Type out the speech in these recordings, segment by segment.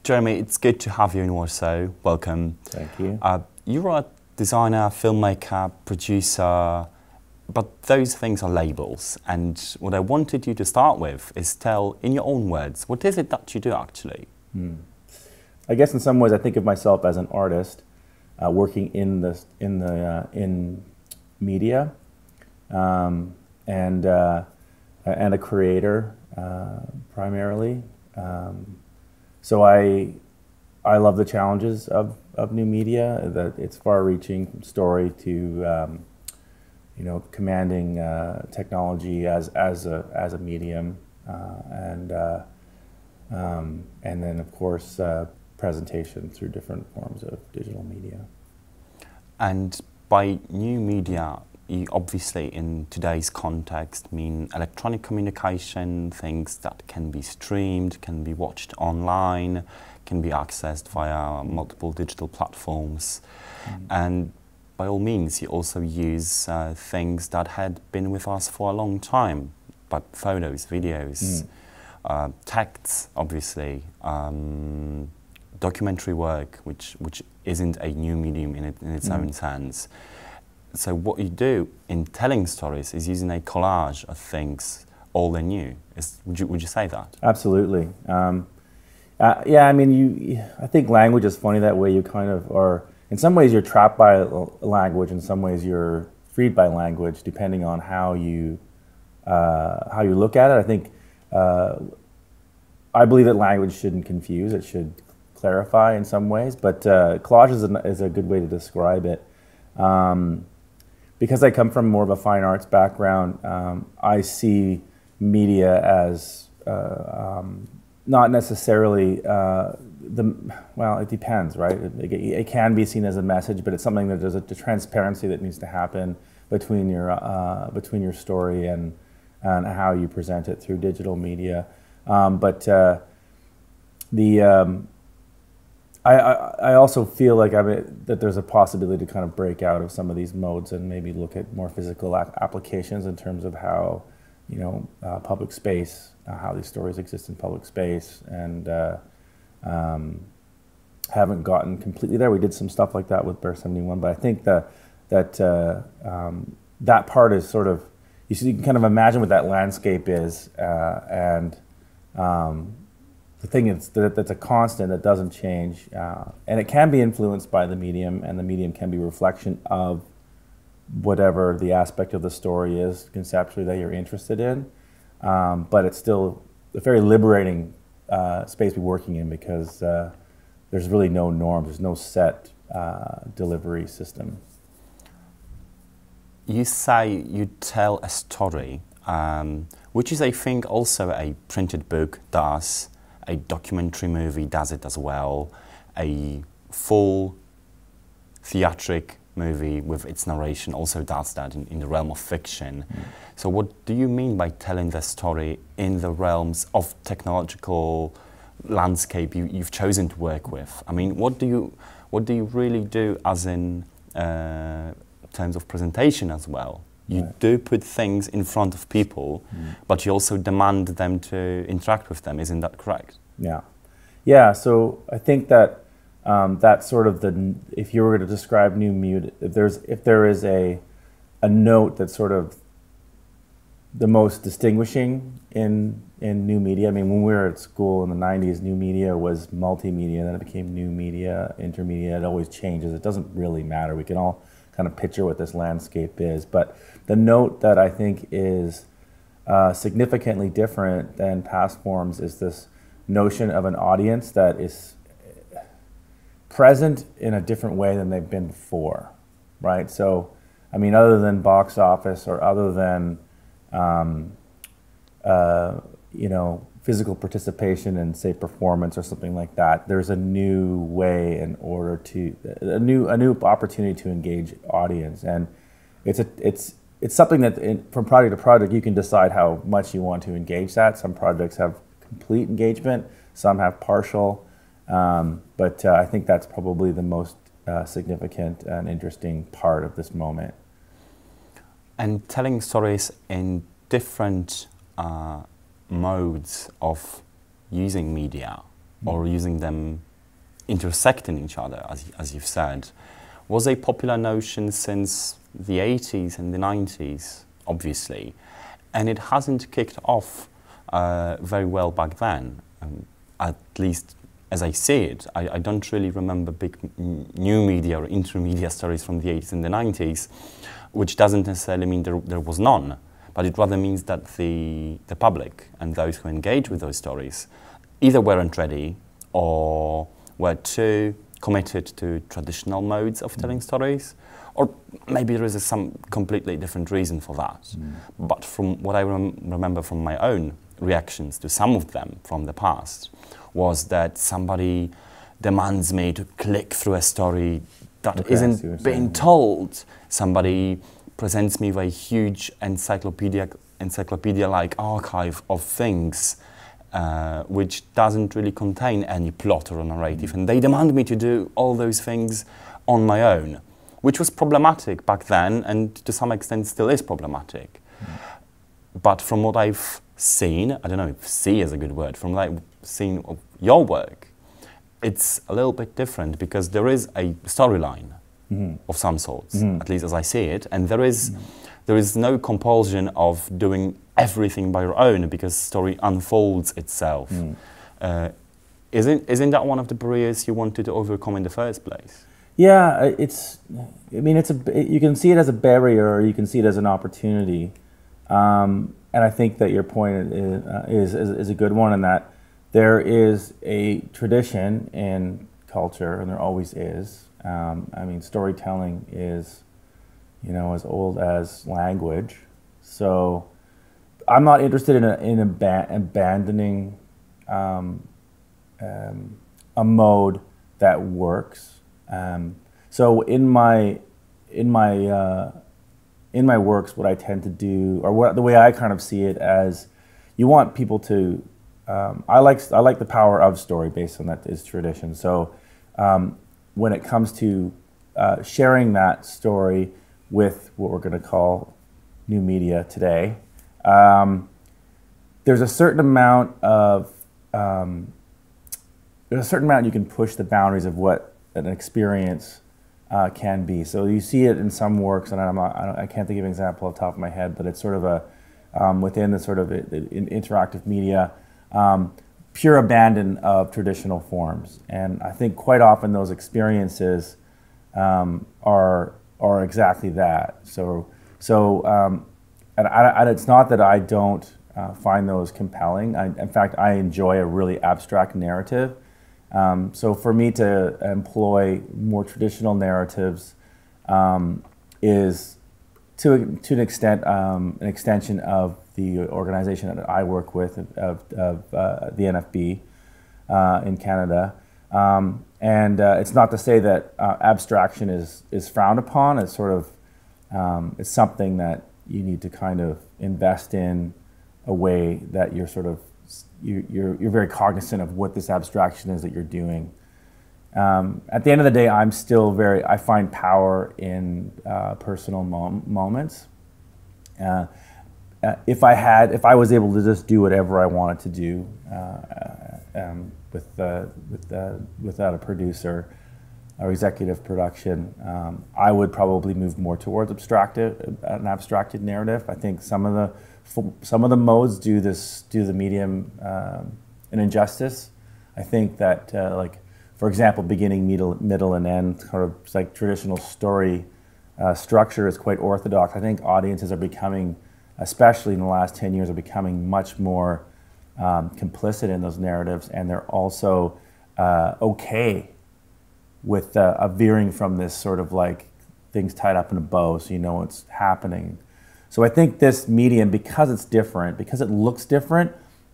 Jeremy, it's good to have you in Warsaw. Welcome. Thank you. You're a designer, filmmaker, producer, but those things are labels. And what I wanted you to start with is tell, in your own words, what is it that you do actually? I guess in some ways I think of myself as an artist working in media and a creator primarily. So I love the challenges of new media. That it's far-reaching from story to commanding technology as a medium, and then of course presentation through different forms of digital media. And by new media, you obviously in today's context mean electronic communication, things that can be streamed, can be watched online, can be accessed via multiple digital platforms. And by all means, you also use things that had been with us for a long time, but photos, videos, texts, obviously, documentary work, which isn't a new medium in its own sense. So what you do in telling stories is using a collage of things, old and new. Would you say that? Absolutely. Yeah, I mean, I think language is funny that way. You kind of are, in some ways you're trapped by language, in some ways you're freed by language, depending on how you look at it. I think, I believe that language shouldn't confuse, it should clarify in some ways, but collage is a good way to describe it. Because I come from more of a fine arts background, I see media as not necessarily well, it depends, right? It can be seen as a message, but it's something that there's a transparency that needs to happen between your story and how you present it through digital media. I also feel like that there's a possibility to kind of break out of some of these modes and maybe look at more physical applications in terms of how, public space, how these stories exist in public space, and haven't gotten completely there. We did some stuff like that with Bear 71, but I think that part is sort of, you can kind of imagine what that landscape is, and the thing is that that's a constant that doesn't change, and it can be influenced by the medium, and the medium can be a reflection of whatever the aspect of the story is conceptually that you're interested in. But it's still a very liberating space to be working in, because there's really no norms, there's no set delivery system. You say you tell a story, which is, I think, also a printed book does. A documentary movie does it as well. A full theatric movie with its narration also does that in the realm of fiction. So what do you mean by telling the story in the realms of technological landscape you've chosen to work with? I mean, what do you really do as in terms of presentation as well? You do put things in front of people, but you also demand them to interact with them. Isn't that correct? Yeah. Yeah, so I think that that's sort of if you were to describe new media, if there is a note that's sort of the most distinguishing in new media. I mean, when we were at school in the 90s, new media was multimedia, then it became new media, intermedia. It always changes. It doesn't really matter. We can all kind of picture what this landscape is. But the note that I think is significantly different than past forms is this notion of an audience that is present in a different way than they've been before, right? So, I mean, other than box office or other than, physical participation in, say, performance or something like that, there's a new way in order to, a new opportunity to engage audience. And it's something that from project to project, you can decide how much you want to engage that. Some projects have complete engagement, some have partial, but I think that's probably the most significant and interesting part of this moment. And telling stories in different modes of using media. or using them intersecting each other, as you've said, was a popular notion since the 80s and the 90s, obviously, and it hasn't kicked off very well back then, at least as I see it. I don't really remember big new media or intermedia stories from the 80s and the 90s, which doesn't necessarily mean there was none, but it rather means that the public and those who engage with those stories either weren't ready or were too committed to traditional modes of telling stories, or maybe there is some completely different reason for that. But from what I remember from my own reactions to some of them from the past, was that somebody demands me to click through a story that isn't being told. Somebody presents me with a huge encyclopedia-like archive of things which doesn't really contain any plot or narrative, and they demand me to do all those things on my own, which was problematic back then, and to some extent still is problematic. But from what I've seen, I don't know if "see" is a good word, from what I've seen of your work, it's a little bit different, because there is a storyline of some sorts, at least as I see it, and there is no compulsion of doing everything by your own, because story unfolds itself. Isn't that one of the barriers you wanted to overcome in the first place? Yeah, you can see it as a barrier, or you can see it as an opportunity. And I think that your point is a good one, in that there is a tradition in culture, and there always is. I mean, storytelling is, as old as language. So I'm not interested in abandoning a mode that works. So in my works, what I tend to do, or the way I kind of see it, as you want people to, I like the power of story based on that is tradition. So when it comes to sharing that story with what we're going to call new media today, there's a certain amount you can push the boundaries of what an experience can be. So you see it in some works, and I can't think of an example off the top of my head, but it's sort of within the sort of interactive media, pure abandon of traditional forms. And I think quite often those experiences are exactly that. So it's not that I don't find those compelling. In fact, I enjoy a really abstract narrative. So for me to employ more traditional narratives is, to an extent, an extension of the organization that I work with, of the NFB in Canada. And it's not to say that abstraction is frowned upon. It's sort of, it's something that you need to kind of invest in a way that you're sort of, you're very cognizant of what this abstraction is that you're doing. At the end of the day, I find power in personal moments. If I was able to just do whatever I wanted to do without a producer or executive production, I would probably move more towards an abstracted narrative. I think some of the modes do the medium an injustice. I think that, like, for example, beginning, middle, and end, kind of like traditional story structure is quite orthodox. I think audiences are becoming, especially in the last 10 years, are becoming much more complicit in those narratives, and they're also okay with veering from this sort of like things tied up in a bow, so you know what's happening. So I think this medium, because it's different, because it looks different,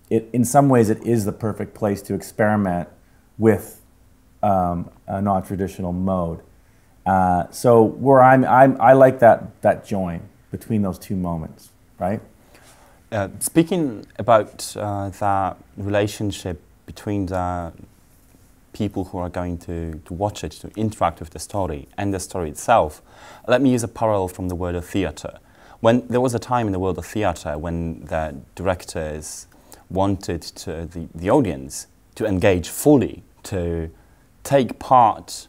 in some ways it is the perfect place to experiment with a non-traditional mode. So where I like that join between those two moments, right? Speaking about that relationship between the people who are going to watch it, to interact with the story and the story itself, let me use a parallel from the world of theatre. When there was a time in the world of theatre when the directors wanted the audience to engage fully, to take part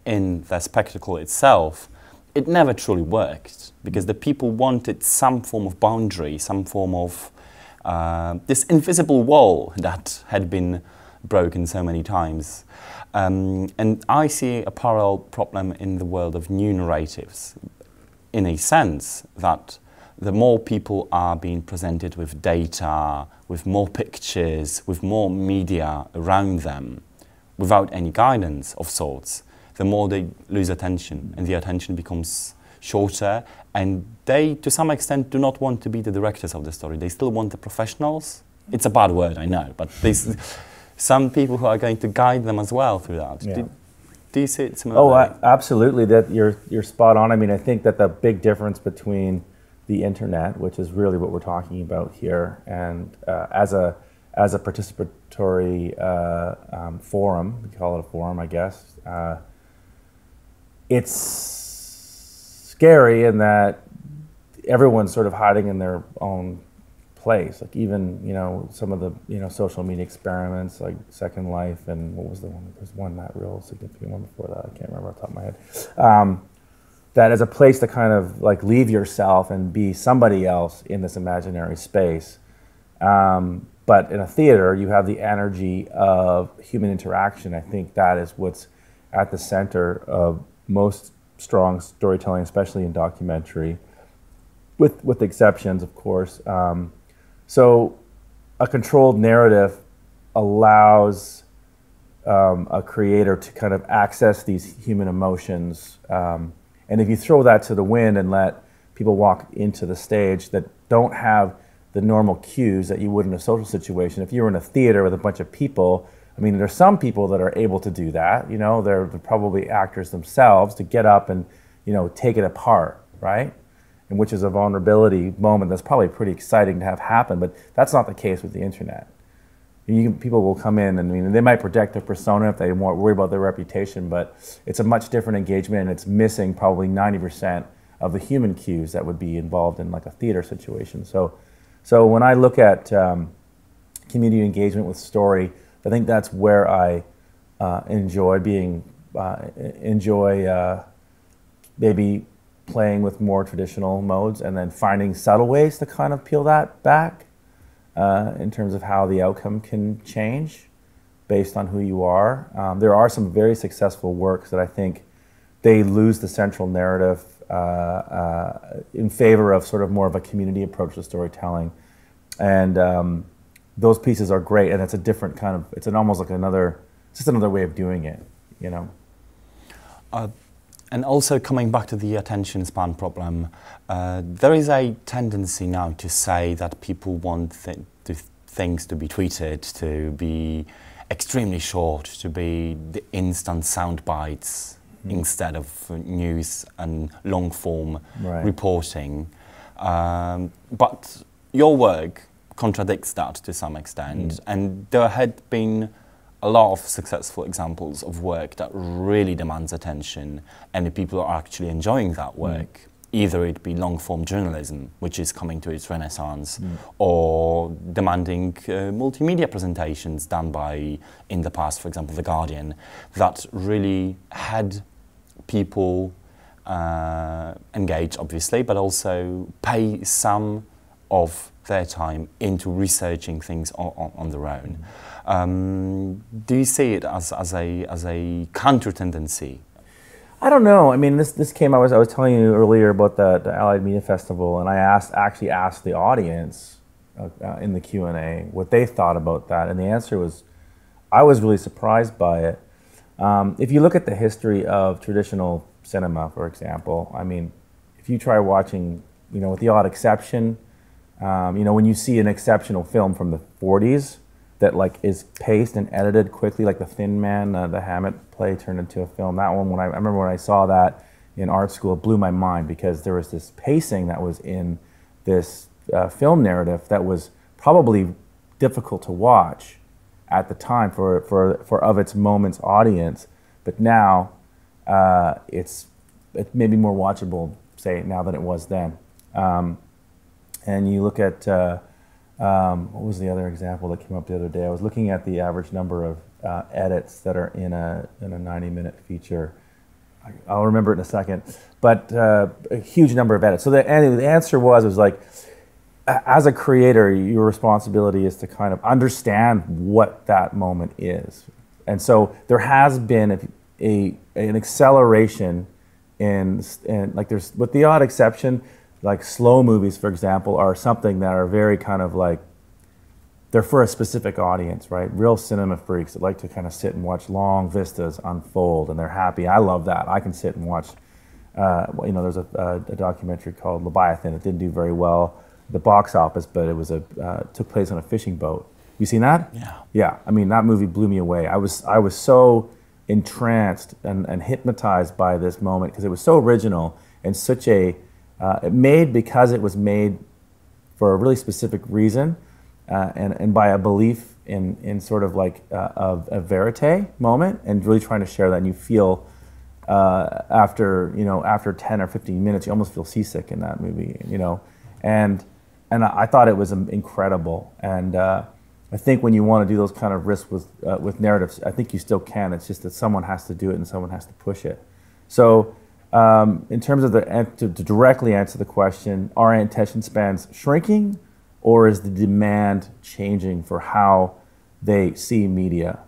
in the spectacle itself, it never truly worked, because the people wanted some form of boundary, some form of this invisible wall that had been broken so many times. And I see a parallel problem in the world of new narratives, in a sense that the more people are being presented with data, with more pictures, with more media around them, without any guidance of sorts, the more they lose attention, and the attention becomes shorter, and they, to some extent, do not want to be the directors of the story. They still want the professionals. It's a bad word, I know, but there's some people who are going to guide them as well through that. Yeah. Do you see it similarly? Oh, absolutely. That you're spot on. I mean, I think that the big difference between the internet, which is really what we're talking about here, and as a participatory forum, we call it a forum, I guess. It's scary in that everyone's sort of hiding in their own place. Like even, some of the, social media experiments like Second Life, and what was the one? There's one that real significant one before that. I can't remember off the top of my head. That as a place to kind of like leave yourself and be somebody else in this imaginary space. But in a theater, you have the energy of human interaction. I think that is what's at the center of most strong storytelling, especially in documentary, with exceptions, of course. So a controlled narrative allows a creator to kind of access these human emotions. And if you throw that to the wind and let people walk into the stage that don't have the normal cues that you would in a social situation, if you were in a theater with a bunch of people, I mean, there's some people that are able to do that, they're probably actors themselves, to get up and, take it apart, right? And which is a vulnerability moment that's probably pretty exciting to have happen, but that's not the case with the internet. People will come in and they might project their persona if they worry about their reputation, but it's a much different engagement, and it's missing probably 90% of the human cues that would be involved in like a theater situation. So when I look at community engagement with story, I think that's where I enjoy being, maybe playing with more traditional modes, and then finding subtle ways to kind of peel that back in terms of how the outcome can change based on who you are. There are some very successful works that I think they lose the central narrative in favor of sort of more of a community approach to storytelling. And those pieces are great, and it's a different kind of, it's almost like just another way of doing it, And also coming back to the attention span problem, there is a tendency now to say that people want things to be tweeted, to be extremely short, to be the instant sound bites instead of news and long form reporting. But your work contradicts that to some extent, and there had been a lot of successful examples of work that really demands attention, and the people are actually enjoying that work. Either it be long-form journalism, which is coming to its renaissance, or demanding multimedia presentations done by, in the past, for example, The Guardian, that really had people engage, obviously, but also pay some of their time into researching things on their own. Do you see it as a counter tendency? I don't know. I mean, this came. I was telling you earlier about the Allied Media Festival, and I actually asked the audience in the Q&A what they thought about that, and the answer was, I was really surprised by it. If you look at the history of traditional cinema, for example, I mean, if you try watching, with the odd exception, when you see an exceptional film from the 40s that like is paced and edited quickly, like The Thin Man, the Hammett play turned into a film. That one, I remember when I saw that in art school, it blew my mind, because there was this pacing that was in this film narrative that was probably difficult to watch at the time for of its moment's audience. But now it's maybe more watchable, say, now than it was then. And you look at What was the other example that came up the other day? I was looking at the average number of edits that are in a 90-minute feature. I'll remember it in a second, but a huge number of edits. So the answer was like, as a creator, your responsibility is to kind of understand what that moment is. And so there has been an acceleration in like, there's, with the odd exception, like slow movies, for example, are something that are very kind of like, they're for a specific audience, right? Real cinema freaks that like to kind of sit and watch long vistas unfold, and they're happy. I love that. I can sit and watch, you know, there's a documentary called Leviathan. It didn't do very well at the box office, but it was took place on a fishing boat. You seen that? Yeah. Yeah, I mean, that movie blew me away. I was so entranced and hypnotized by this moment because it was so original and such a, because it was made for a really specific reason, and by a belief in sort of like a verite moment, and really trying to share that. And you feel after 10 or 15 minutes, you almost feel seasick in that movie, you know. And I thought it was incredible. And I think when you want to do those kind of risks with narratives, I think you still can. It's just that someone has to do it and someone has to push it. So in terms of to directly answer the question, are attention spans shrinking, or is the demand changing for how they see media?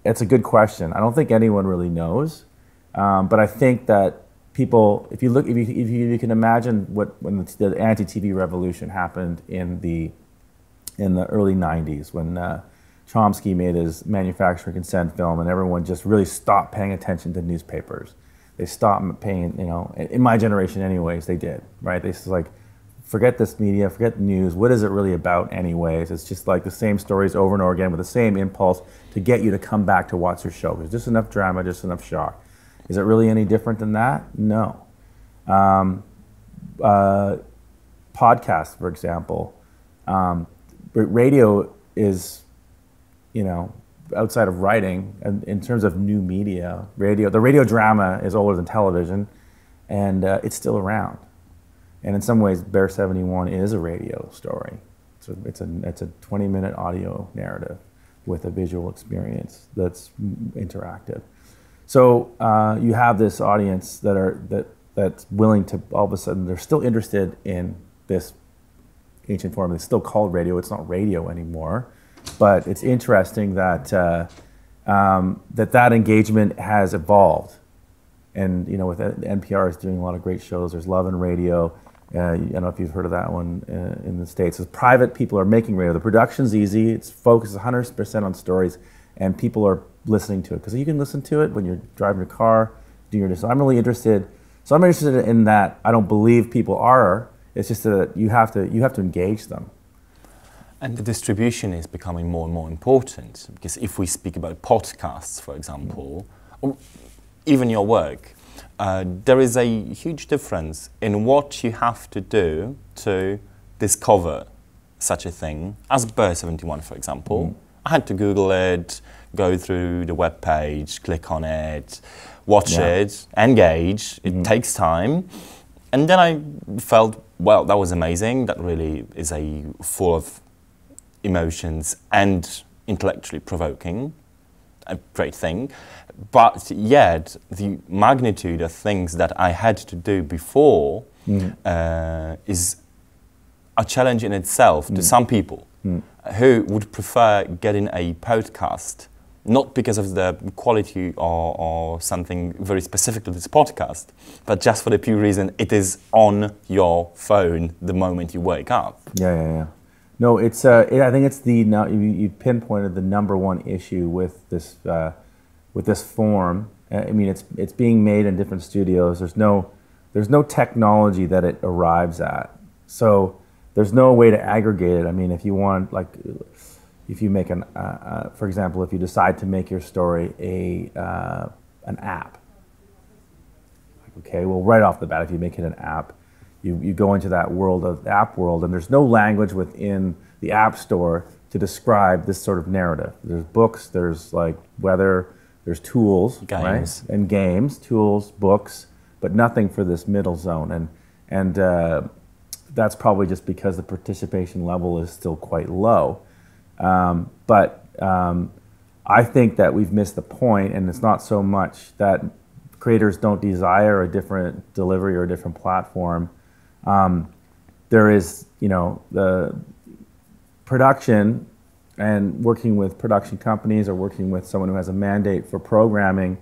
It's a good question. I don't think anyone really knows, but I think that people, if you can imagine when the anti-TV revolution happened in the early 90s, when Chomsky made his manufacturing consent film, and everyone just really stopped paying attention to newspapers. They stopped paying, you know, in my generation anyways, they did, right? They just like, forget this media, forget the news. What is it really about anyways? It's just like the same stories over and over again with the same impulse to get you to come back to watch your show. There's just enough drama, just enough shock. Is it really any different than that? No. Podcasts, for example. Radio is, you know, outside of writing, in terms of new media, the radio drama is older than television, and it's still around. And in some ways, Bear 71 is a radio story. It's a 20-minute audio narrative with a visual experience that's interactive. So you have this audience that's willing to, all of a sudden, they're still interested in this ancient form. It's still called radio. It's not radio anymore. But it's interesting that that engagement has evolved. And, you know, with NPR is doing a lot of great shows. There's Love and Radio. I don't know if you've heard of that one in the States. It's private people are making radio. The production's easy. It's focused 100% on stories, and people are listening to it. Because you can listen to it when you're driving your car, doing your. So I'm really interested. So I'm interested in that. I don't believe people are. It's just that you have to engage them. And the distribution is becoming more and more important, because if we speak about podcasts, for example, or even your work, there is a huge difference in what you have to do to discover such a thing as Bear 71, for example. I had to Google it, go through the web page, click on it, watch it, engage. It takes time. And then I felt, well, that was amazing. That really is full of emotions and intellectually provoking, a great thing. But yet, the magnitude of things that I had to do before is a challenge in itself to some people who would prefer getting a podcast, not because of the quality or something very specific to this podcast, but just for the pure reason it is on your phone the moment you wake up. Yeah. No, it's. I think it's you pinpointed the number one issue with this form. I mean, it's being made in different studios. There's no technology that it arrives at. So there's no way to aggregate it. I mean, if you want, like, if you make for example, if you decide to make your story an app. Okay, well, right off the bat, if you make it an app, you go into that world of the app world, and there's no language within the App Store to describe this sort of narrative. There's books, there's like weather, there's tools, games. Right? And games, tools, books, but nothing for this middle zone. And that's probably just because the participation level is still quite low. But I think that we've missed the point, and it's not so much that creators don't desire a different delivery or a different platform. There is, the production and working with production companies or working with someone who has a mandate for programming,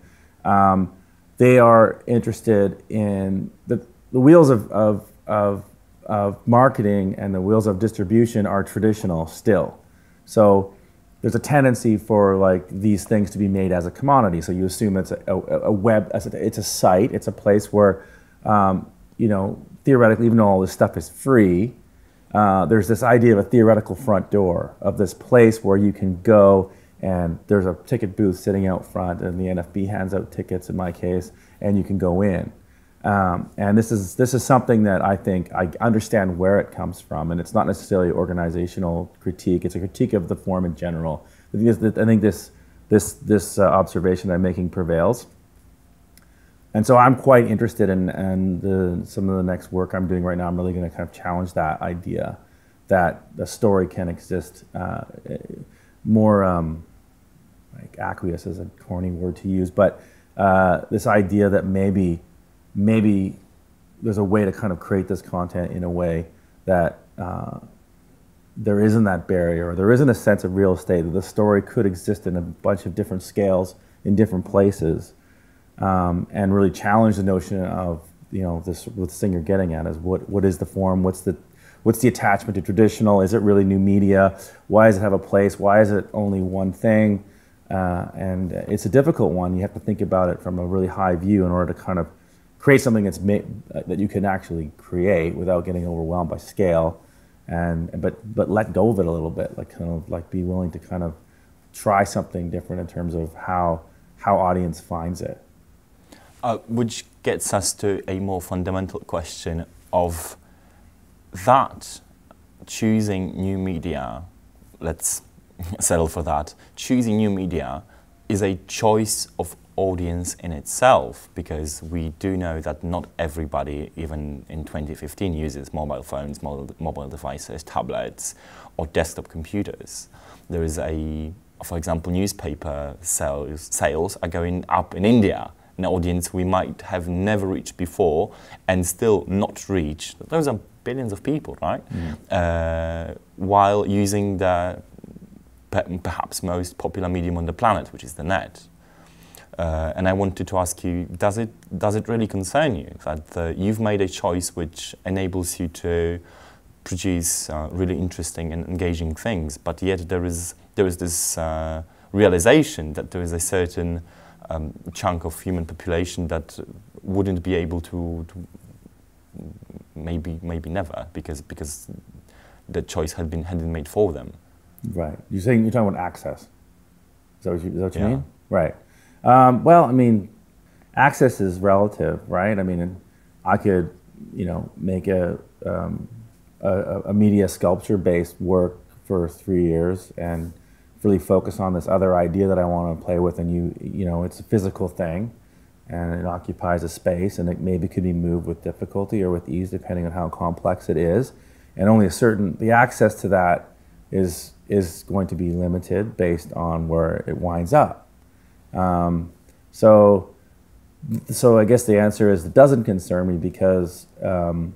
they are interested in the wheels of marketing and the wheels of distribution are traditional still. So there's a tendency for like these things to be made as a commodity. So you assume it's a web, it's a site, it's a place where, theoretically, even though all this stuff is free, there's this idea of a theoretical front door, of this place where you can go and there's a ticket booth sitting out front and the NFB hands out tickets in my case, and you can go in. And this is something that I think I understand where it comes from, and it's not necessarily organizational critique. It's a critique of the form in general. I think this observation that I'm making prevails, and so I'm quite interested in some of the next work I'm doing right now. I'm really going to kind of challenge that idea that the story can exist more like aqueous is a corny word to use, but this idea that maybe there's a way to kind of create this content in a way that there isn't that barrier, or there isn't a sense of real estate, that the story could exist in a bunch of different scales in different places, and really challenge the notion of, this thing you're getting at is what is the form, what's the attachment to traditional, is it really new media, why does it have a place, why is it only one thing, and it's a difficult one. You have to think about it from a really high view in order to kind of create something that you can actually create without getting overwhelmed by scale, but let go of it a little bit, like be willing to kind of try something different in terms of how audience finds it. Which gets us to a more fundamental question of that choosing new media, let's settle for that, choosing new media is a choice of audience in itself, because we do know that not everybody, even in 2015, uses mobile phones, mobile devices, tablets, or desktop computers. There is for example, newspaper sales are going up in India, an audience we might have never reached before and still not reach. Those are billions of people, right? While using the perhaps most popular medium on the planet, which is the net. And I wanted to ask you, does it really concern you that you've made a choice which enables you to produce really interesting and engaging things, but yet there is this realization that there is a certain chunk of human population that wouldn't be able to maybe never, because the choice had been made for them. Right. You're talking about access. Is that what you mean? Right. Well, I mean, access is relative, right? I mean, I could, make a media sculpture-based work for 3 years and really focus on this other idea that I want to play with, and it's a physical thing, and it occupies a space, and it maybe could be moved with difficulty or with ease, depending on how complex it is, and only the access to that is going to be limited based on where it winds up. So I guess the answer is it doesn't concern me, because the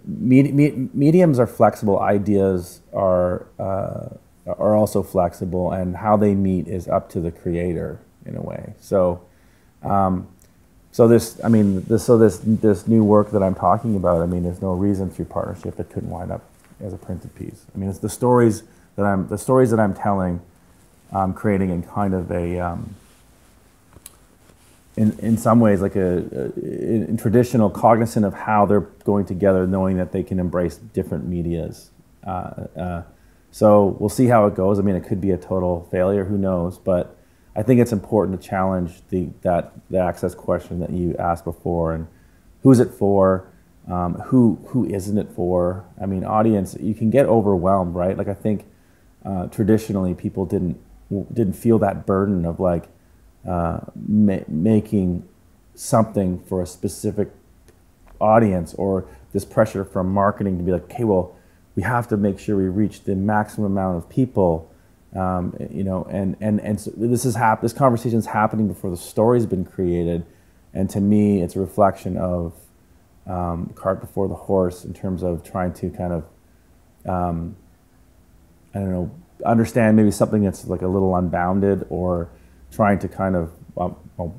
mediums are flexible, ideas are also flexible, and how they meet is up to the creator in a way. So this new work that I'm talking about, I mean, there's no reason through partnership it couldn't wind up as a printed piece. I mean, it's the stories that I'm telling, creating in kind of a in some ways like in traditional cognizant of how they're going together, knowing that they can embrace different medias. So we'll see how it goes. I mean, it could be a total failure, who knows? But I think it's important to challenge the access question that you asked before, and who's it for? Who isn't it for? I mean, audience, you can get overwhelmed, right? Like, I think traditionally people didn't feel that burden of like making something for a specific audience, or this pressure from marketing to be like, okay, well, we have to make sure we reach the maximum amount of people, you know, and so this conversation is happening before the story's been created, and to me, it's a reflection of cart before the horse in terms of trying to kind of, I don't know, understand maybe something that's like a little unbounded, or trying to kind of, well,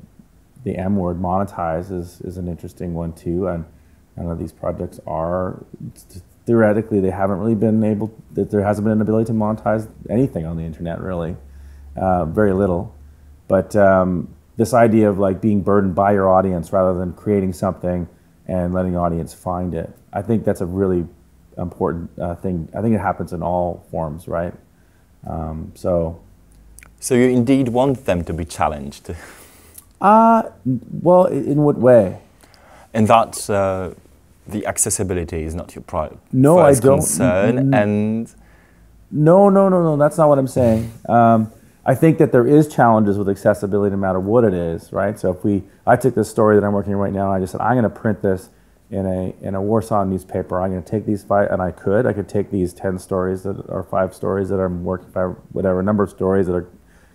the M word, monetize is an interesting one too, and none of these projects are. Theoretically, they haven't really been able, there hasn't been an ability to monetize anything on the internet, really. Very little. But this idea of like being burdened by your audience rather than creating something and letting the audience find it, I think that's a really important thing. I think it happens in all forms, right? So you indeed want them to be challenged? Well, in what way? In that the accessibility is not your no, first I don't. concern, and no, that's not what I'm saying. I think that there is challenges with accessibility no matter what it is, right? So if I took this story that I'm working on right now, and I just said, I'm going to print this in a Warsaw newspaper. I'm going to take these 5, and I could take these 10 stories or 5 stories that I'm working, whatever number of stories that are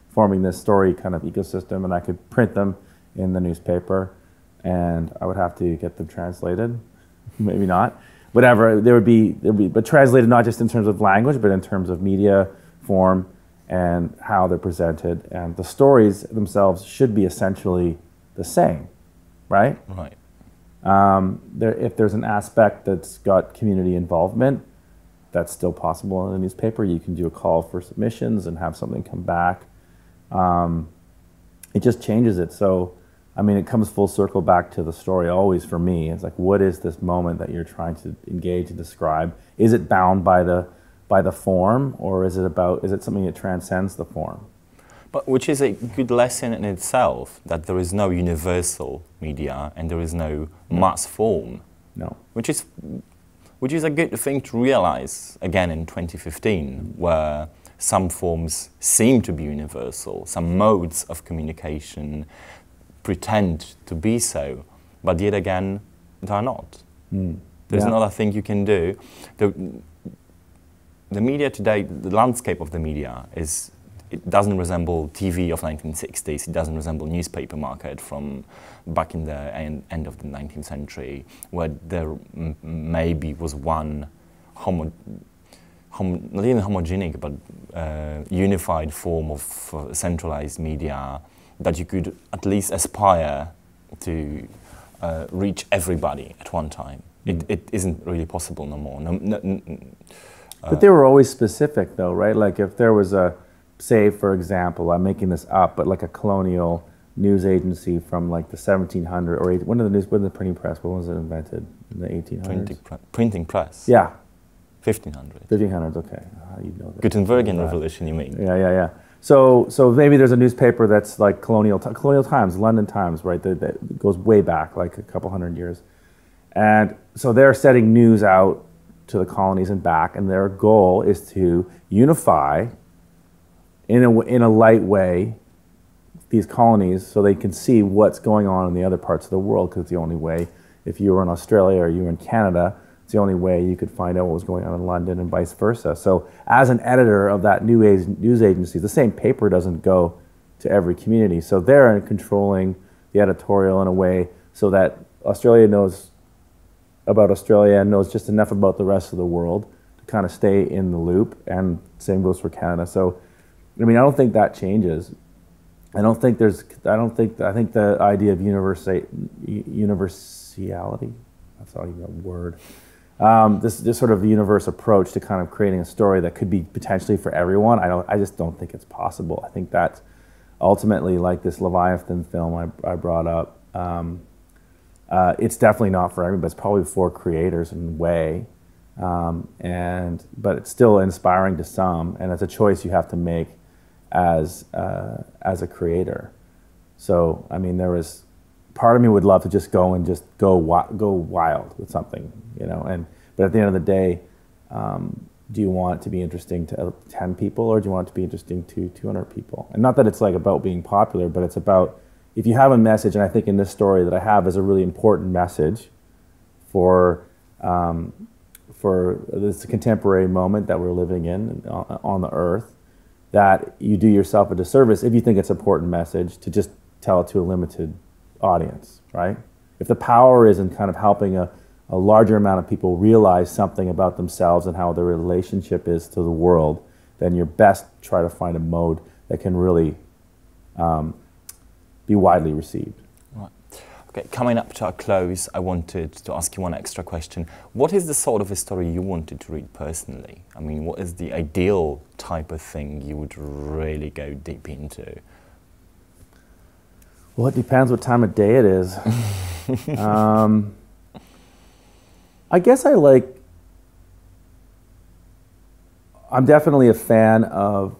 forming this story kind of ecosystem, and I could print them in the newspaper, and I would have to get them translated. Maybe not. Whatever, there would be, but translated not just in terms of language, but in terms of media, form, and how they're presented. And the stories themselves should be essentially the same, right? Right. If there's an aspect that's got community involvement, that's still possible in a newspaper. You can do a call for submissions and have something come back. It just changes it. So, I mean, it comes full circle back to the story always for me. It's like, what is this moment that you're trying to engage and describe? Is it bound by the form, or is it something that transcends the form? But which is a good lesson in itself, that there is no universal media and there is no mass form. No. Which is a good thing to realize again in 2015, where some forms seem to be universal, some modes of communication pretend to be so, but yet again, they are not. There's another thing you can do. The media today, the landscape of the media it doesn't resemble TV of 1960s, it doesn't resemble newspaper market from back in the end of the 19th century, where there maybe was one not even homogenic, but unified form of centralized media that you could at least aspire to reach everybody at one time. It isn't really possible no more. But they were always specific though, right? Like if there was say for example, I'm making this up, but like a colonial news agency from like the 1700s or when did the printing press, when was it invented? In the 1800s? Printing press? Yeah. 1500s. 1500s, okay. You know that. Gutenbergian Revolution, you mean? Yeah. So maybe there's a newspaper that's like Colonial Times, London Times, right? That goes way back, like a couple hundred years. And so they're setting news out to the colonies and back, and their goal is to unify in a light way these colonies so they can see what's going on in the other parts of the world, because it's the only way. If you were in Australia or you were in Canada, it's the only way you could find out what was going on in London and vice versa. So as an editor of that news agency, the same paper doesn't go to every community. So they're controlling the editorial in a way so that Australia knows about Australia and knows just enough about the rest of the world to kind of stay in the loop, and same goes for Canada. So, I mean, I don't think that changes. I think the idea of universality, that's not even a word, this sort of universe approach to kind of creating a story that could be potentially for everyone, I just don't think it's possible. I think that ultimately, like this Leviathan film I brought up, it's definitely not for everybody, but it's probably for creators in a way, but it's still inspiring to some, and it's a choice you have to make as a creator. So, I mean, part of me would love to just go wild with something, you know. But at the end of the day, do you want it to be interesting to 10 people, or do you want it to be interesting to 200 people? And not that it's like about being popular, but it's about, if you have a message, and I think in this story that I have is a really important message for for this contemporary moment that we're living in on the earth, that you do yourself a disservice if you think it's an important message to just tell it to a limited audience, right? If the power is in kind of helping a larger amount of people realize something about themselves and how their relationship is to the world, then you're best try to find a mode that can really be widely received. Right. Okay, coming up to our close, I wanted to ask you one extra question. What is the sort of a story you wanted to read personally? I mean, what is the ideal type of thing you would really go deep into? Well, it depends what time of day it is. I guess I'm definitely a fan of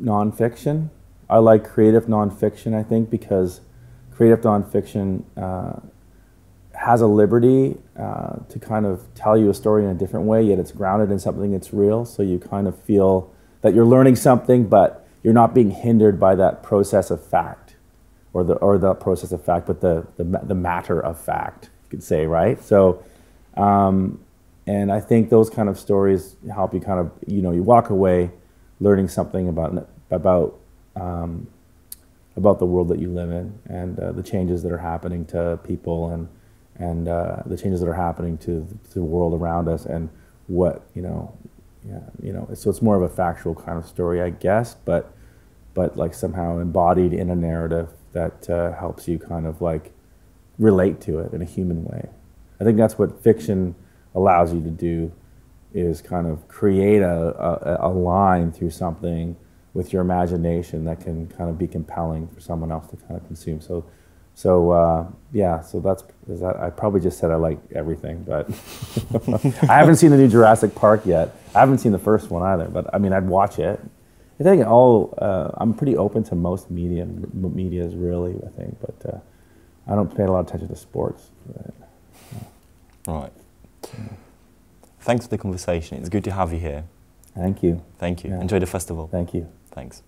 nonfiction. I like creative nonfiction, I think, because creative nonfiction has a liberty to kind of tell you a story in a different way, yet it's grounded in something that's real, so you kind of feel that you're learning something, but you're not being hindered by that process of fact, or the process of fact, but the matter of fact, you could say, right? So, and I think those kind of stories help you kind of, you walk away learning something about the world that you live in, and the changes that are happening to people, and the changes that are happening to the world around us, and what, so it's more of a factual kind of story, I guess, but like somehow embodied in a narrative that helps you kind of like relate to it in a human way. I think that's what fiction allows you to do, is kind of create a line through something with your imagination that can kind of be compelling for someone else to kind of consume. So I probably just said I like everything, but I haven't seen the new Jurassic Park yet. I haven't seen the first one either, but I mean, I'd watch it. I think I'm pretty open to most medias really, I think, but I don't pay a lot of attention to sports. Right. Thanks for the conversation. It's good to have you here. Thank you. Thank you. Yeah. Enjoy the festival. Thank you. Thanks.